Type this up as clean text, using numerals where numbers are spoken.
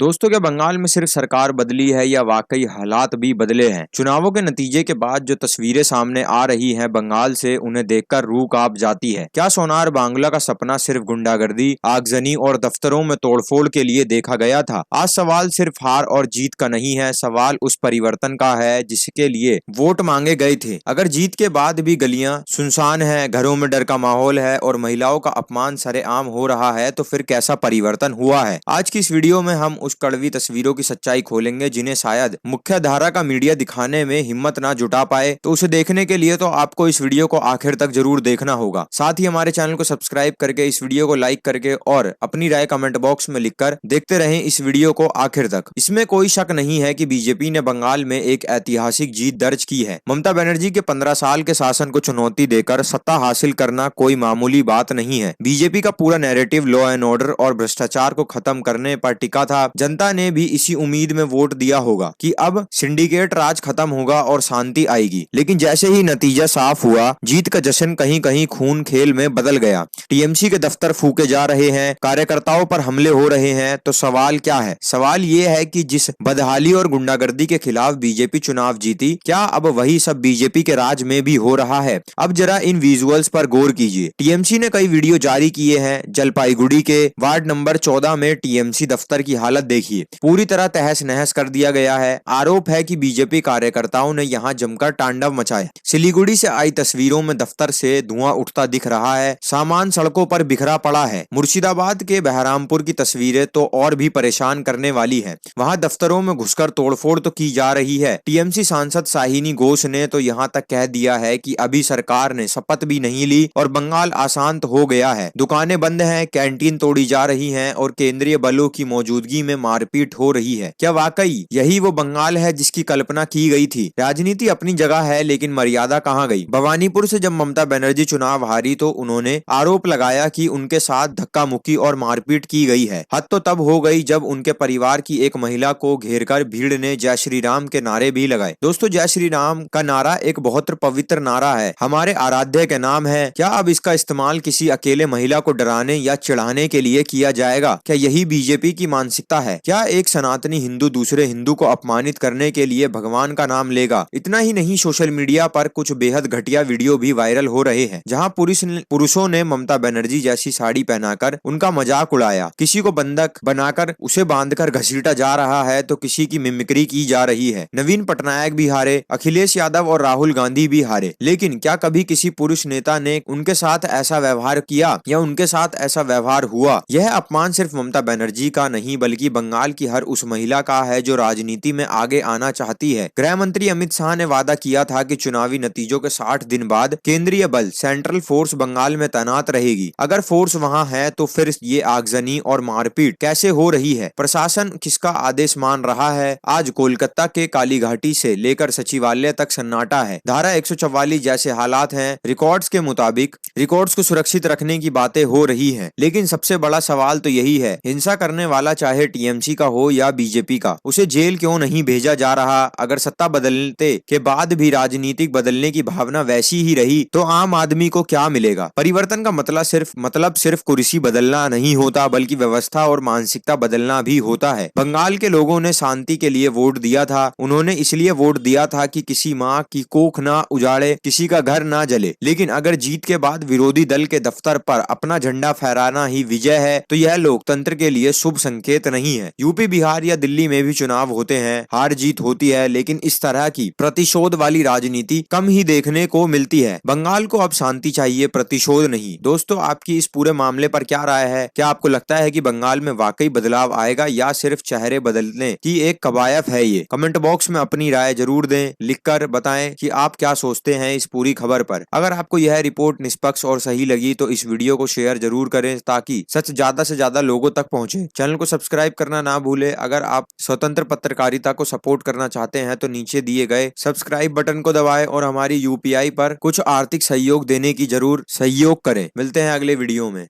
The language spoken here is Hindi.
दोस्तों, क्या बंगाल में सिर्फ सरकार बदली है या वाकई हालात भी बदले हैं? चुनावों के नतीजे के बाद जो तस्वीरें सामने आ रही हैं बंगाल से, उन्हें देखकर रूह कांप जाती है। क्या सोनार बांग्ला का सपना सिर्फ गुंडागर्दी, आगजनी और दफ्तरों में तोड़फोड़ के लिए देखा गया था? आज सवाल सिर्फ हार और जीत का नहीं है, सवाल उस परिवर्तन का है जिसके लिए वोट मांगे गए थे। अगर जीत के बाद भी गलियां सुनसान है, घरों में डर का माहौल है और महिलाओं का अपमान सरेआम हो रहा है, तो फिर कैसा परिवर्तन हुआ है? आज की इस वीडियो में हम उस कड़वी तस्वीरों की सच्चाई खोलेंगे जिन्हें शायद मुख्य धारा का मीडिया दिखाने में हिम्मत ना जुटा पाए। तो उसे देखने के लिए तो आपको इस वीडियो को आखिर तक जरूर देखना होगा। साथ ही हमारे चैनल को सब्सक्राइब करके, इस वीडियो को लाइक करके और अपनी राय कमेंट बॉक्स में लिखकर देखते रहें इस वीडियो को आखिर तक। इसमें कोई शक नहीं है कि बीजेपी ने बंगाल में एक ऐतिहासिक जीत दर्ज की है। ममता बनर्जी के 15 साल के शासन को चुनौती देकर सत्ता हासिल करना कोई मामूली बात नहीं है। बीजेपी का पूरा नैरेटिव लॉ एंड ऑर्डर और भ्रष्टाचार को खत्म करने पर टिका था। जनता ने भी इसी उम्मीद में वोट दिया होगा कि अब सिंडिकेट राज खत्म होगा और शांति आएगी। लेकिन जैसे ही नतीजा साफ हुआ, जीत का जश्न कहीं कहीं खून खेल में बदल गया। टीएमसी के दफ्तर फूके जा रहे हैं, कार्यकर्ताओं पर हमले हो रहे हैं। तो सवाल क्या है? सवाल ये है कि जिस बदहाली और गुंडागर्दी के खिलाफ बीजेपी चुनाव जीती, क्या अब वही सब बीजेपी के राज में भी हो रहा है? अब जरा इन विजुअल्स पर गौर कीजिए। टीएमसी ने कई वीडियो जारी किए हैं। जलपाईगुड़ी के वार्ड नंबर 14 में टीएमसी दफ्तर की हालत देखिए, पूरी तरह तहस नहस कर दिया गया है। आरोप है कि बीजेपी कार्यकर्ताओं ने यहां जमकर तांडव मचाया। सिलीगुड़ी से आई तस्वीरों में दफ्तर से धुआं उठता दिख रहा है, सामान सड़कों पर बिखरा पड़ा है। मुर्शिदाबाद के बहरामपुर की तस्वीरें तो और भी परेशान करने वाली है। वहां दफ्तरों में घुसकर तोड़फोड़ तो की जा रही है। टीएमसी सांसद शाहिनी घोष ने तो यहां तक कह दिया है कि अभी सरकार ने शपथ भी नहीं ली और बंगाल अशांत हो गया है। दुकानें बंद हैं, कैंटीन तोड़ी जा रही हैं और केंद्रीय बलों की मौजूदगी में मारपीट हो रही है। क्या वाकई यही वो बंगाल है जिसकी कल्पना की गई थी? राजनीति अपनी जगह है, लेकिन मर्यादा कहाँ गई? भवानीपुर से जब ममता बनर्जी चुनाव हारी तो उन्होंने आरोप लगाया कि उनके साथ धक्का मुक्की और मारपीट की गई है। हद तो तब हो गई जब उनके परिवार की एक महिला को घेरकर भीड़ ने जय श्री राम के नारे भी लगाए। दोस्तों, जय श्री राम का नारा एक बहुत पवित्र नारा है, हमारे आराध्य के नाम है। क्या अब इसका इस्तेमाल किसी अकेले महिला को डराने या चिढ़ाने के लिए किया जाएगा? क्या यही बीजेपी की मानसिकता है? क्या एक सनातनी हिंदू दूसरे हिंदू को अपमानित करने के लिए भगवान का नाम लेगा? इतना ही नहीं, सोशल मीडिया पर कुछ बेहद घटिया वीडियो भी वायरल हो रहे हैं, जहां पुरुषों ने ममता बनर्जी जैसी साड़ी पहनाकर उनका मजाक उड़ाया। किसी को बंधक बनाकर उसे बांधकर घसीटा जा रहा है तो किसी की मिमिक्री की जा रही है। नवीन पटनायक भी हारे, अखिलेश यादव और राहुल गांधी भी हारे, लेकिन क्या कभी किसी पुरुष नेता ने उनके साथ ऐसा व्यवहार किया या उनके साथ ऐसा व्यवहार हुआ? यह अपमान सिर्फ ममता बनर्जी का नहीं बल्कि बंगाल की हर उस महिला का है जो राजनीति में आगे आना चाहती है। गृह मंत्री अमित शाह ने वादा किया था कि चुनावी नतीजों के 60 दिन बाद केंद्रीय बल सेंट्रल फोर्स बंगाल में तैनात रहेगी। अगर फोर्स वहां है तो फिर ये आगजनी और मारपीट कैसे हो रही है? प्रशासन किसका आदेश मान रहा है? आज कोलकाता के कालीघाटी से लेकर सचिवालय तक सन्नाटा है। धारा 144 जैसे हालात हैं। रिकॉर्ड्स के मुताबिक रिकॉर्ड्स को सुरक्षित रखने की बातें हो रही हैं, लेकिन सबसे बड़ा सवाल तो यही है, हिंसा करने वाला चाहे टीएमसी का हो या बीजेपी का, उसे जेल क्यों नहीं भेजा जा रहा? अगर सत्ता बदलते के बाद भी राजनीतिक बदलने की भावना वैसी ही रही तो आम आदमी को क्या मिलेगा? परिवर्तन का मतलब सिर्फ कुर्सी बदलना नहीं होता, बल्कि व्यवस्था और मानसिकता बदलना भी होता है। बंगाल के लोगों ने शांति के लिए वोट दिया था। उन्होंने इसलिए वोट दिया था कि किसी माँ की कोख ना उजाड़े, किसी का घर ना जले। लेकिन अगर जीत के बाद विरोधी दल के दफ्तर पर अपना झंडा फहराना ही विजय है तो यह लोकतंत्र के लिए शुभ संकेत नहीं है। यूपी, बिहार या दिल्ली में भी चुनाव होते हैं, हार जीत होती है, लेकिन इस तरह की प्रतिशोध वाली राजनीति कम ही देखने को मिलती है। बंगाल को अब शांति चाहिए, प्रतिशोध नहीं। दोस्तों, आपकी इस पूरे मामले पर क्या राय है? क्या आपको लगता है कि बंगाल में वाकई बदलाव आएगा या सिर्फ चेहरे बदलने की एक कवायद है ये? कमेंट बॉक्स में अपनी राय जरूर दें, लिखकर बताएं कि आप क्या सोचते हैं इस पूरी खबर पर। अगर आपको यह रिपोर्ट निष्पक्ष और सही लगी तो इस वीडियो को शेयर जरूर करें ताकि सच ज्यादा से ज्यादा लोगों तक पहुंचे। चैनल को सब्सक्राइब करना ना भूलें। अगर आप स्वतंत्र पत्रकारिता को सपोर्ट करना चाहते हैं तो नीचे दिए गए सब्सक्राइब बटन को दबाएं और हमारी यूपीआई पर कुछ आर्थिक सहयोग देने की जरूर सहयोग करें। मिलते हैं अगले वीडियो में।